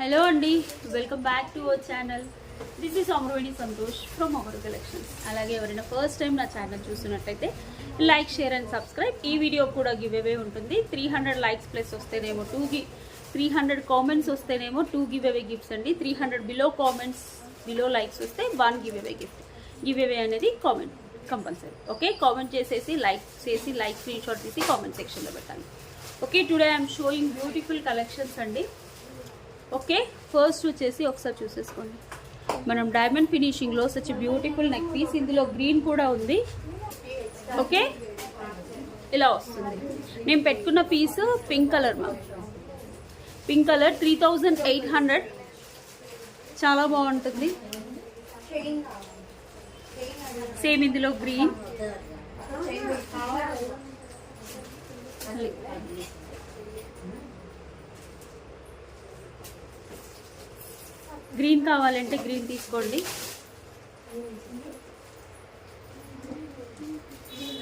Hello అండి, welcome back to our channel. This is Amruveni Santosh from our collections. అలాగే ఎవరైనా first time నా channel చూస్తున్నట్లయితే లైక్, షేర్ అండ్ సబ్స్క్రైబ్. ఈ వీడియో కూడా గివ్ అవే ఉంటుంది. 300 లైక్స్ ప్లస్ వస్తేనేమో 300 కామెంట్స్ వస్తేనేమో 2 గివ్ అవే గిఫ్ట్స్ అండి. 300 బిలో కామెంట్స్, బిలో లైక్స్ వస్తే 1 give away gift. Give away అనేది కామెంట్ కంపల్సరీ. ఓకే, కామెంట్ చేసేసి లైక్ స్క్రీన్ షాట్ తీసి కామెంట్ సెక్షన్లో పెట్టాలి. Okay, today I'm showing beautiful collections అండి. ఓకే, ఫస్ట్ వచ్చేసి ఒకసారి చూసేసుకోండి. మనం డైమండ్ ఫినిషింగ్లో సచ్ బ్యూటిఫుల్ నెక్ పీస్. ఇందులో గ్రీన్ కూడా ఉంది. ఓకే, ఇలా వస్తుంది. నేను పెట్టుకున్న piece pink colour ma'am. Pink colour 3800. చాలా బాగుంటుంది. సేమ్ ఇందులో గ్రీన్, గ్రీన్ కావాలంటే గ్రీన్ తీసుకోండి.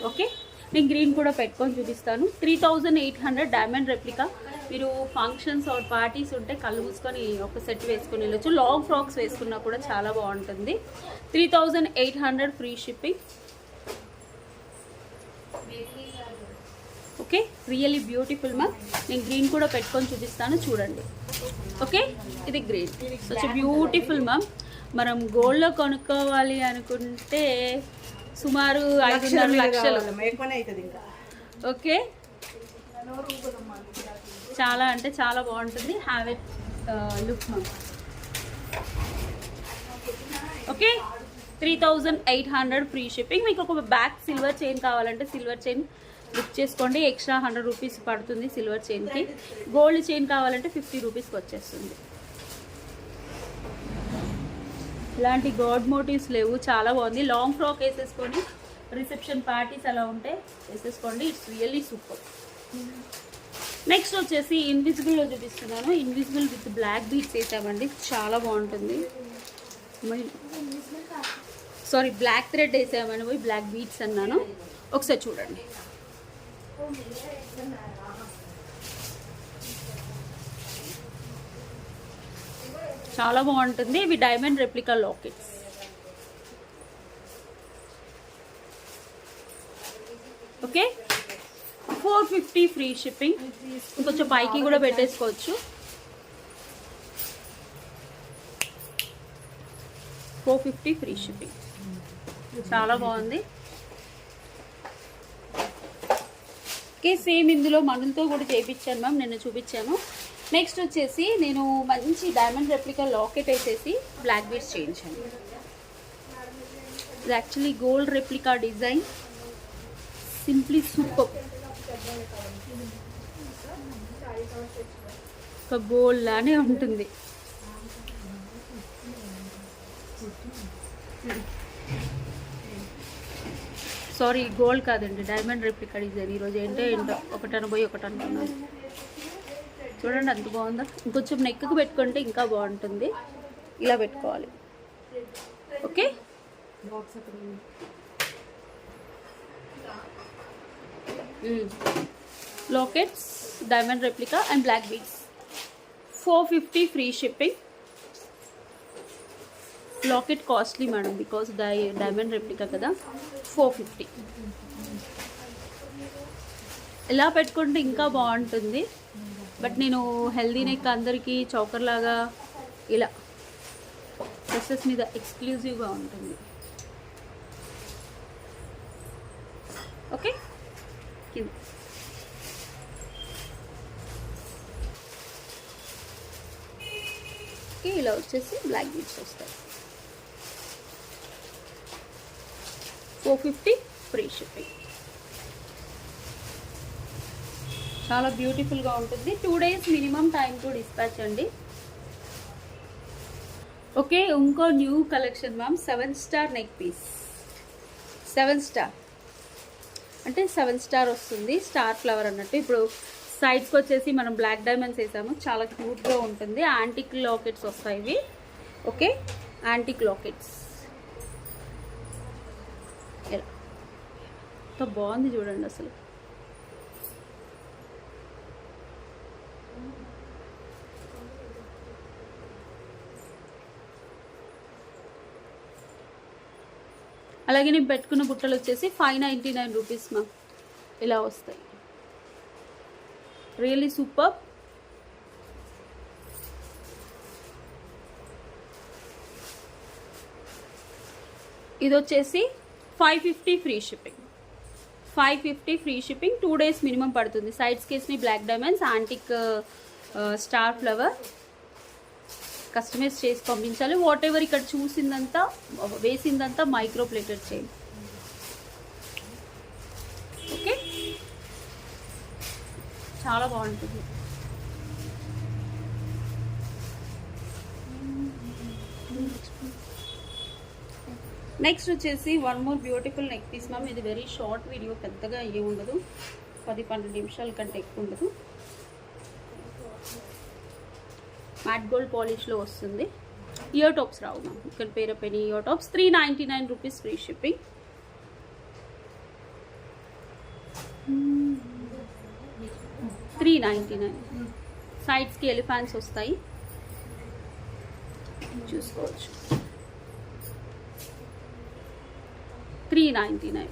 ఓకే, నేను గ్రీన్ కూడా పెట్టుకొని చూపిస్తాను. 3800 డైమండ్ రెప్లికా. మీరు ఫంక్షన్స్ ఆర్ పార్టీస్ ఉంటే కళ్ళు మూసుకొని ఒక సెట్ వేసుకొని వెళ్ళొచ్చు. లాంగ్ ఫ్రాక్స్ వేసుకున్నా కూడా చాలా బాగుంటుంది. 3800 free shipping. Okay, really beautiful ma'am. నేను గ్రీన్ కూడా పెట్టుకొని చూపిస్తాను, చూడండి. ఓకే, ఇది గ్రీన్. Such beautiful ma'am. మనం గోల్డ్లో కొనుక్కోవాలి అనుకుంటే సుమారు 500 లక్షలు. ఓకే, చాలా అంటే చాలా బాగుంటుంది. Have it look ma'am. Okay, 3800 free shipping. మీకు ఒక బ్యాక్ సిల్వర్ చైన్ కావాలంటే సిల్వర్ చైన్ బుక్ చేసుకోండి. ఎక్స్ట్రా 100 రూపీస్ పడుతుంది సిల్వర్ చైన్కి. గోల్డ్ చైన్ కావాలంటే 50 రూపీస్కి వచ్చేస్తుంది. ఇలాంటి గాడ్ మోటివ్స్ లేవు, చాలా బాగుంది. లాంగ్ ఫ్రాక్ వేసేసుకొని రిసెప్షన్ పార్టీస్ అలా ఉంటే వేసేసుకోండి. It's really super. నెక్స్ట్ వచ్చేసి ఇన్విజిబుల్లో చూపిస్తున్నాను. ఇన్విజిబుల్ విత్ బ్లాక్ బీడ్స్ వేసామండి, చాలా బాగుంటుంది. సారీ, బ్లాక్ థ్రెడ్ వేసామని పోయి బ్లాక్ బీడ్స్ అన్నాను. ఒకసారి చూడండి. చాలా బాగుంటుంది. ఇవి diamond replica lockets. Okay, 450 free shipping. ఇంకొంచెం పైకి కూడా పెట్టేసుకోవచ్చు. 450 ఫ్రీ షిప్పింగ్. చాలా బాగుంది. ఓకే, సేమ్ ఇందులో మనులతో కూడా చేయించాను మ్యామ్, నిన్న చూపించాను. నెక్స్ట్ వచ్చేసి నేను మంచి డైమండ్ రెప్లికా లాకెట్ వేసేసి బ్లాక్ బీడ్స్ చేయించాను. ఇది actually gold replica design. Simply super. ఒక గోల్డ్ లానే ఉంటుంది. సారీ, గోల్డ్ కాదండి, డైమండ్ రెప్లికా డిజైన్. ఈరోజు ఏంటో ఒకటన పోయి ఒకటి అనుకున్నాను. చూడండి అంత బాగుందా. ఇంకొంచెం నెక్కు పెట్టుకుంటే ఇంకా బాగుంటుంది. ఇలా పెట్టుకోవాలి. Okay, lockets, diamond replica and black beads. 450 free shipping. Locket costly madam, because diamond replica కదా. 450. ఇలా పెట్టుకుంటే ఇంకా బాగుంటుంది. బట్ నేను హెల్దీ నెక్ అందరికీ చౌకర్ లాగా ఇలా డ్రెస్సెస్ మీద ఎక్స్క్లూజివ్గా ఉంటుంది. ఓకే, కింద ఇలా వచ్చేసి బ్లాక్ బీడ్స్ వస్తాయి. 450 ఫ్రీ షిప్పింగ్. చాలా బ్యూటిఫుల్గా ఉంటుంది. 2 days minimum time to dispatch అండి. ఓకే, ఇంకో new collection ma'am. 7 star neck piece. 7 star అంటే 7 స్టార్ వస్తుంది. స్టార్ ఫ్లవర్ అన్నట్టు. ఇప్పుడు సైడ్స్కి వచ్చేసి మనం బ్లాక్ డైమండ్స్ వేసాము. చాలా క్యూట్గా ఉంటుంది. యాంటిక్ లాకెట్స్ వస్తాయి ఇవి. Okay, antique lockets. ఎలా బాగుంది చూడండి అసలు. అలాగే నేను పెట్టుకున్న బుట్టలు వచ్చేసి 599 రూపీస్ మ్యామ్. ఇలా వస్తాయి, రియల్లీ సూపర్. ఇది వచ్చేసి 550 free shipping. 550 free shipping. 2 days minimum పడుతుంది. సైడ్స్ కేస్ని black diamonds, antique star flower customise చేసి పంపించాలి. వాట్ ఎవర్ ఇక్కడ చూసిందంతా వేసిందంతా మైక్రో ప్లేటెడ్ చేయండి. ఓకే, చాలా బాగుంటుంది. నెక్స్ట్ వచ్చేసి one more beautiful neck piece ma'am. ఇది వెరీ షార్ట్ వీడియో, పెద్దగా అయ్యి ఉండదు, 10-12 నిమిషాల కంటే ఎక్కువ ఉండదు. మ్యాట్ గోల్డ్ పాలిష్లో వస్తుంది. ఇయర్ టాప్స్ రావు మ్యామ్, ఇక్కడ పేరు పెనీ ear tops. 399 rupees free shipping. $399. సైడ్స్కి ఎలిఫాంట్స్ వస్తాయి, చూసుకోవచ్చు. 399.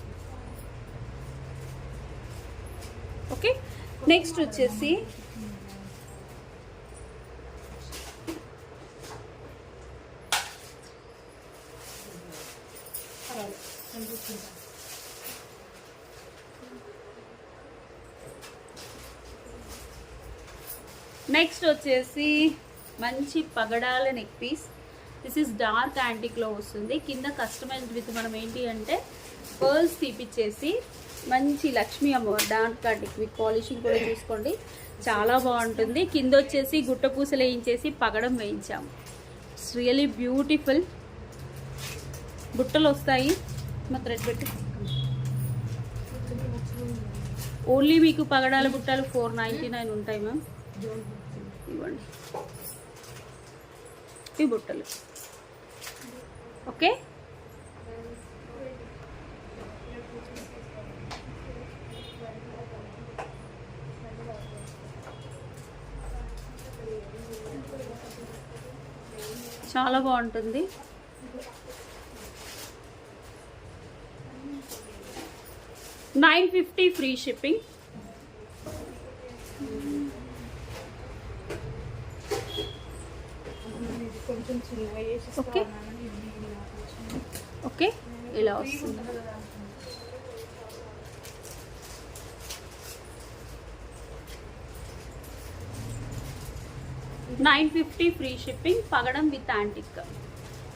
ఓకే, నెక్స్ట్ వచ్చేసి మంచి పగడాల neck piece. This is dark యాంటిక్లో వస్తుంది. కింద కస్టమైజ్డ్ విత్ మనం ఏంటి అంటే పర్ల్స్ తీపిచ్చేసి మంచి లక్ష్మీ అమ్మవారు డార్క్ యాంటిక్ విత్ పాలిషింగ్ కూడా చూసుకోండి, చాలా బాగుంటుంది. కింద వచ్చేసి గుట్ట పూసలు వేయించేసి పగడం వేయించాము. It's really beautiful. బుట్టలు వస్తాయి, మా థ్రెడ్ పెట్టి ఓన్లీ మీకు పగడాల బుట్టలు 499 ఉంటాయి మ్యామ్. ఇవ్వండి ఈ బుట్టలు. ఓకే, చాలా బాగుంటుంది. $950 ఫ్రీ షిప్పింగ్. ఓకే ఓకే, ఇలా వస్తుంది. $950 ఫ్రీ షిప్పింగ్. పగడం విత్ యాంటిక్.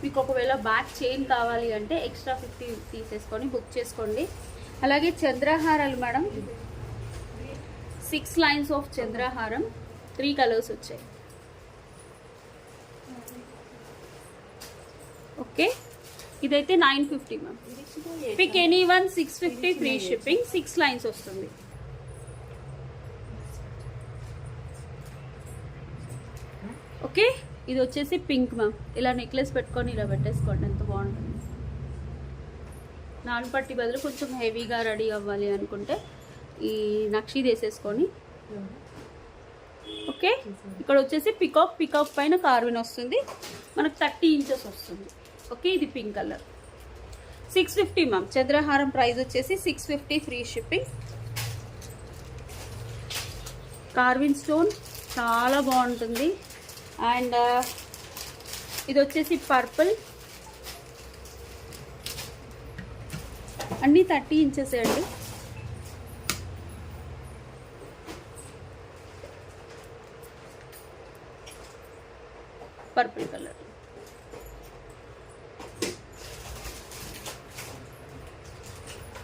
మీకు ఒకవేళ బ్యాక్ చైన్ కావాలి అంటే ఎక్స్ట్రా 50 తీసేసుకొని బుక్ చేసుకోండి. అలాగే చంద్రహారాలు మేడం, 6 లైన్స్ ఆఫ్ చంద్రహారం, 3 కలర్స్ వచ్చాయి. ఓకే, ఇదైతే 950 ma'am. Pick any one. 650 free shipping. 6 lines వస్తుంది. ఓకే, ఇది వచ్చేసి పింక్ మ్యామ్. ఇలా నెక్లెస్ పెట్టుకొని ఇలా పెట్టేసుకోండి, ఎంత బాగుంటుంది. నాన్పట్టి బదులు కొంచెం హెవీగా రెడీ అవ్వాలి అనుకుంటే ఈ నక్షి వేసేసుకొని. ఓకే, ఇక్కడ వచ్చేసి పికాక్ పైన కార్విన్ వస్తుంది, మనకు 30 ఇంచెస్ వస్తుంది. ఓకే, ఇది పింక్ కలర్. 650 మ్యామ్. చంద్రహారం ప్రైస్ వచ్చేసి 650 ఫ్రీ షిప్పింగ్. కార్విన్ స్టోన్ చాలా బాగుంటుంది. అండ్ ఇది వచ్చేసి పర్పుల్, అన్నీ 30 ఇంచెస్ అండి. Purple colour.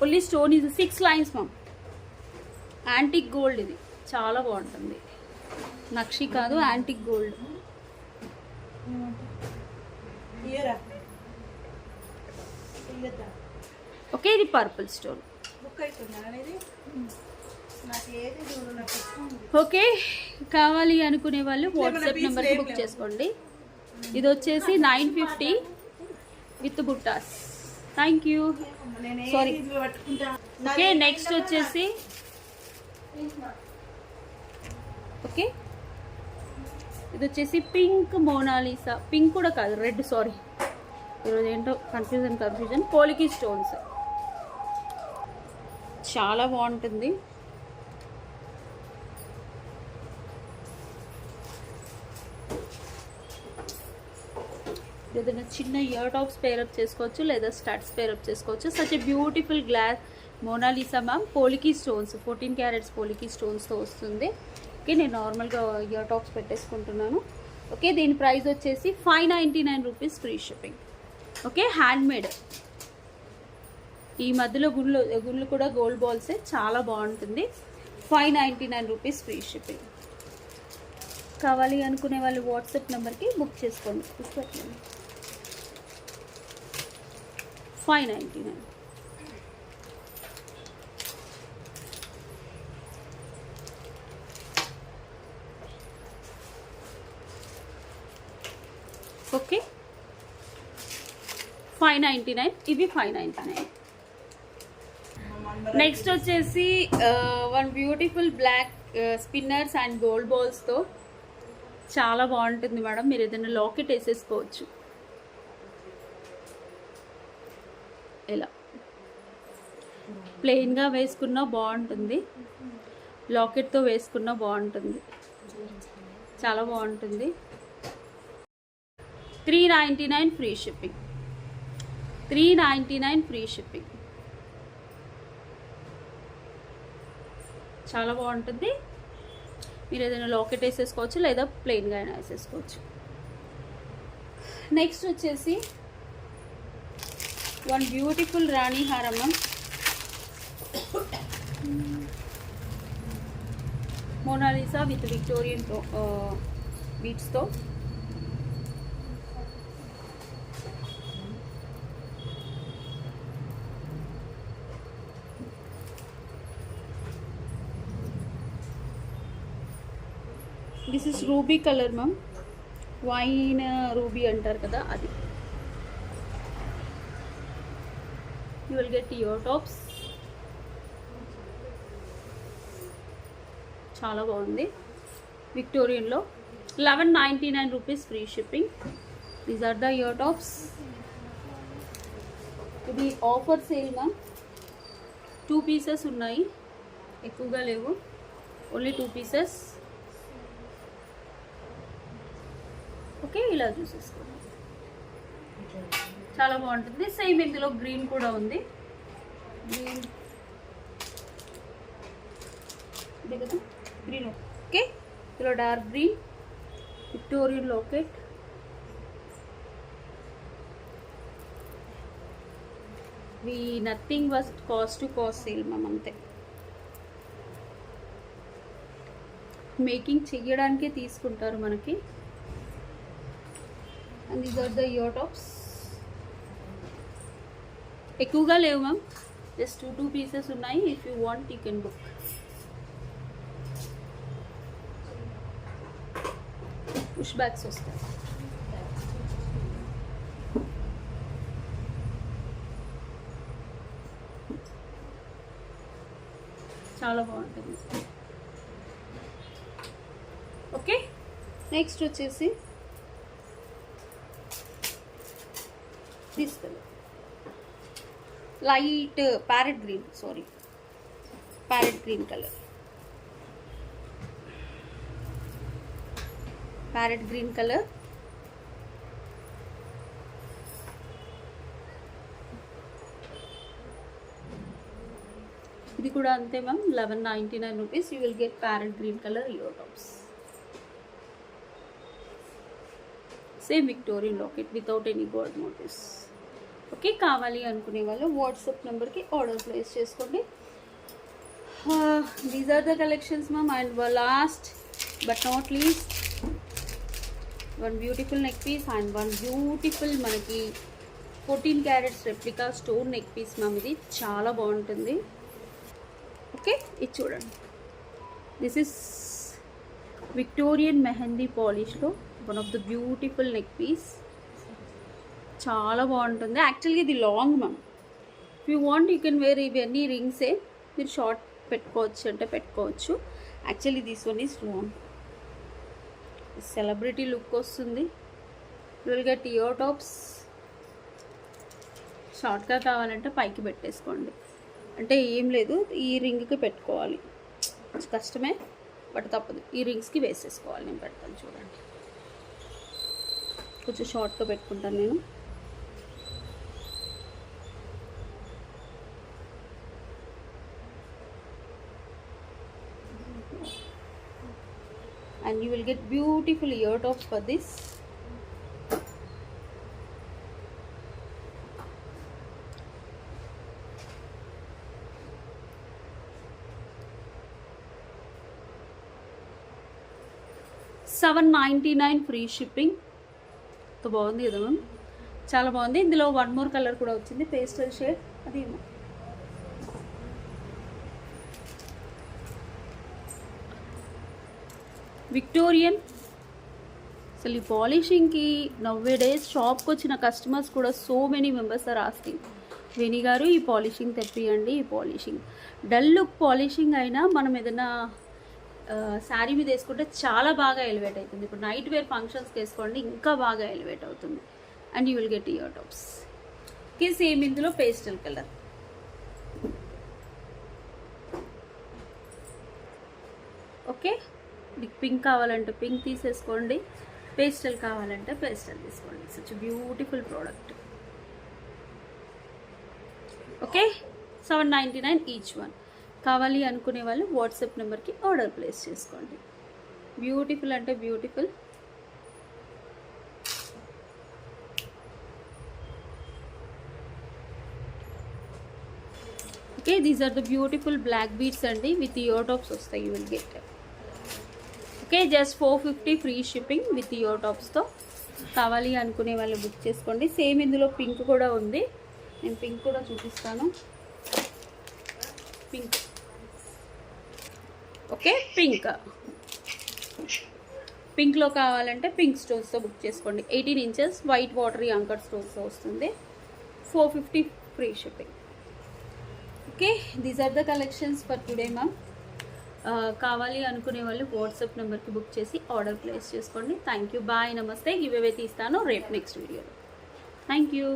ఓన్లీ స్టోన్ ఇది 6 లైన్స్ మ్యామ్. యాంటిక్ గోల్డ్, ఇది చాలా బాగుంటుంది. నక్షి కాదు, యాంటిక్ గోల్డ్. ఓకే, ఇది పర్పుల్ స్టోన్. ఓకే, కావాలి అనుకునే వాళ్ళు వాట్సాప్ నెంబర్కి బుక్ చేసుకోండి. ఇది వచ్చేసి 950 విత్ బుట్టాస్. Thank you, sorry. Okay, next వచ్చేసి ఓకే, ఇది వచ్చేసి పింక్ మోనాలిసా. పింక్ కూడా కాదు, రెడ్. సారీ, ఈరోజు ఏంటో కన్ఫ్యూజన్. పోలికి స్టోన్స్ చాలా బాగుంటుంది. ఏదైనా చిన్న ఇయర్ టాప్స్ పేరప్ చేసుకోవచ్చు, లేదా స్టడ్స్ పేరప్ చేసుకోవచ్చు. Such a beautiful glass Mona Lisa ma'am. Polki stones 14 carats polki స్టోన్స్తో వస్తుంది. ఓకే, నేను నార్మల్గా ఇయర్ టాప్స్ పెట్టేసుకుంటున్నాను. ఓకే, దీని ప్రైస్ వచ్చేసి 599 rupees free shipping. Okay, handmade. ఈ మధ్యలో గుళ్ళు కూడా గోల్డ్ బాల్సే, చాలా బాగుంటుంది. 599 రూపీస్ ఫ్రీ షిప్పింగ్. కావాలి అనుకునే వాళ్ళు వాట్సాప్ నెంబర్కి బుక్ చేసుకోండి. 599. ఓకే, 599. ఇవి 599. నెక్స్ట్ వచ్చేసి one beautiful black spinners and gold బాల్స్తో చాలా బాగుంటుంది మేడం. మీరు ఏదైనా లాకెట్ వేసేసుకోవచ్చు. ఇలా ప్లెయిన్గా వేసుకున్నా బాగుంటుంది, లాకెట్తో వేసుకున్నా బాగుంటుంది. చాలా బాగుంటుంది. 399 ఫ్రీ షిప్పింగ్. 399 free shipping. చాలా బాగుంటుంది. మీరు ఏదైనా లాకెట్ వేసేసుకోవచ్చు, లేదా ప్లెయిన్గా అయినా వేసేసుకోవచ్చు. నెక్స్ట్ వచ్చేసి వన్ బ్యూటిఫుల్ రాణి హారమ్మ మోనాలిసా విత్ విక్టోరియన్ బీట్స్తో. This is ruby colour ma'am. Wine ruby అంటారు కదా, అది. You will get ear tops. చాలా బాగుంది. విక్టోరియన్లో 1199 rupees free shipping. These are the ear tops. ఇది ఆఫర్ సేల్ మ్యామ్. 2 పీసెస్ ఉన్నాయి, ఎక్కువగా లేవు, ఓన్లీ 2 పీసెస్. ఓకే, ఇలా చూసేసుకోండి. చాలా బాగుంటుంది. సేమ్ ఇందులో గ్రీన్ కూడా ఉంది. గ్రీన్ ఇదే కదా, గ్రీన్. ఓకే, ఇందులో dark green Victorian locket. Nothing was cost to cost sale ma'am, అంతే. మేకింగ్ చెయ్యడానికే తీసుకుంటారు మనకి. And these are the ear tops. ఎక్కువగా లేవు మ్యామ్, జస్ట్ 2 పీసెస్ ఉన్నాయి. If you want you can book. Push backs వస్తాయి. చాలా బాగుంటుంది. ఓకే, నెక్స్ట్ వచ్చేసి this colour light parrot green, parrot green colour. Parrot green colour. ఇది కూడా అంతే ma'am, 1199 rupees. You will get parrot green colour ear tops. Same Victorian locket without any gold motifs. Okay, కావాలి అనుకునే వాళ్ళు WhatsApp నెంబర్కి order place చేసుకోండి. These are the collections ma'am. And last but not least one beautiful neck piece and one beautiful మనకి 14 carats replica stone neck piece ma'am. ఇది చాలా బాగుంటుంది. Okay, ఇది చూడండి. దిస్ ఇస్ విక్టోరియన్ మెహందీ పాలిష్లో one of the beautiful neck piece. చాలా బాగుంటుంది. యాక్చువల్గా ఇది long ma'am. If you want you can wear. ఇవన్నీ రింగ్సే, మీరు షార్ట్ పెట్టుకోవచ్చు అంటే పెట్టుకోవచ్చు. Actually this one is long. Celebrity look వస్తుంది. You will get ear tops. షార్ట్గా కావాలంటే పైకి పెట్టేసుకోండి. అంటే ఏం లేదు, ఈ రింగ్కి పెట్టుకోవాలి, కష్టమే బట్ తప్పదు, ఈ రింగ్స్కి వేసేసుకోవాలి. నేను పెడతాను చూడండి, కొంచెం షార్ట్గా పెట్టుకుంటాను నేను. And you will get beautiful ear tops for this. $7.99 free shipping. So బాగుంది కదా మ్యామ్, చాలా బాగుంది. ఇందులో వన్ మోర్ కలర్ కూడా వచ్చింది, పేస్టల్ షేడ్. అది విక్టోరియన్. అసలు ఈ పాలిషింగ్కి నవ్వే డేస్ షాప్కి వచ్చిన కస్టమర్స్ కూడా so many members are asking, Veni గారు ఈ పాలిషింగ్ తెప్పియండి. ఈ పాలిషింగ్ డల్ లుక్ పాలిషింగ్ అయినా మనం ఏదైనా శారీ మీద వేసుకుంటే చాలా బాగా ఎలివేట్ అవుతుంది. ఇప్పుడు నైట్ వేర్ ఫంక్షన్స్కి వేసుకోండి, ఇంకా బాగా ఎలివేట్ అవుతుంది. And you will get ear tops. Okay, same ఇందులో పేస్టల్ కలర్. ఓకే, మీకు పింక్ కావాలంటే పింక్ తీసేసుకోండి, పేస్టల్ కావాలంటే పేస్టల్ తీసుకోండి. Such beautiful product. Okay, $7.99 each one. కావాలి అనుకునే వాళ్ళు వాట్సాప్ నెంబర్కి ఆర్డర్ ప్లేస్ చేసుకోండి. బ్యూటిఫుల్ అంటే beautiful. Okay, these are the beautiful black beads అండి, విత్ ఇయర్ టాప్స్ వస్తాయి. You will get. Okay, just $450 free shipping with ear టాప్స్తో. కావాలి అనుకునే వాళ్ళు బుక్ చేసుకోండి. సేమ్ ఇందులో పింక్ కూడా ఉంది, నేను పింక్ కూడా చూపిస్తాను. పింక్. ఓకే, పింక్లో కావాలంటే పింక్ స్టోన్స్తో బుక్ చేసుకోండి. 18 ఇంచెస్ వైట్ వాటరీ అంకర్ స్టోన్స్తో వస్తుంది. $450 free shipping. Okay, these are the collections for today ma'am. కావాలి అనుకునే వాళ్ళు వాట్సాప్ నెంబర్కి బుక్ చేసి ఆర్డర్ ప్లేస్ చేసుకోండి. థ్యాంక్ యూ, బాయ్, నమస్తే. గివ్ అవే తీస్తాను రేపు నెక్స్ట్ వీడియోలో. Thank you.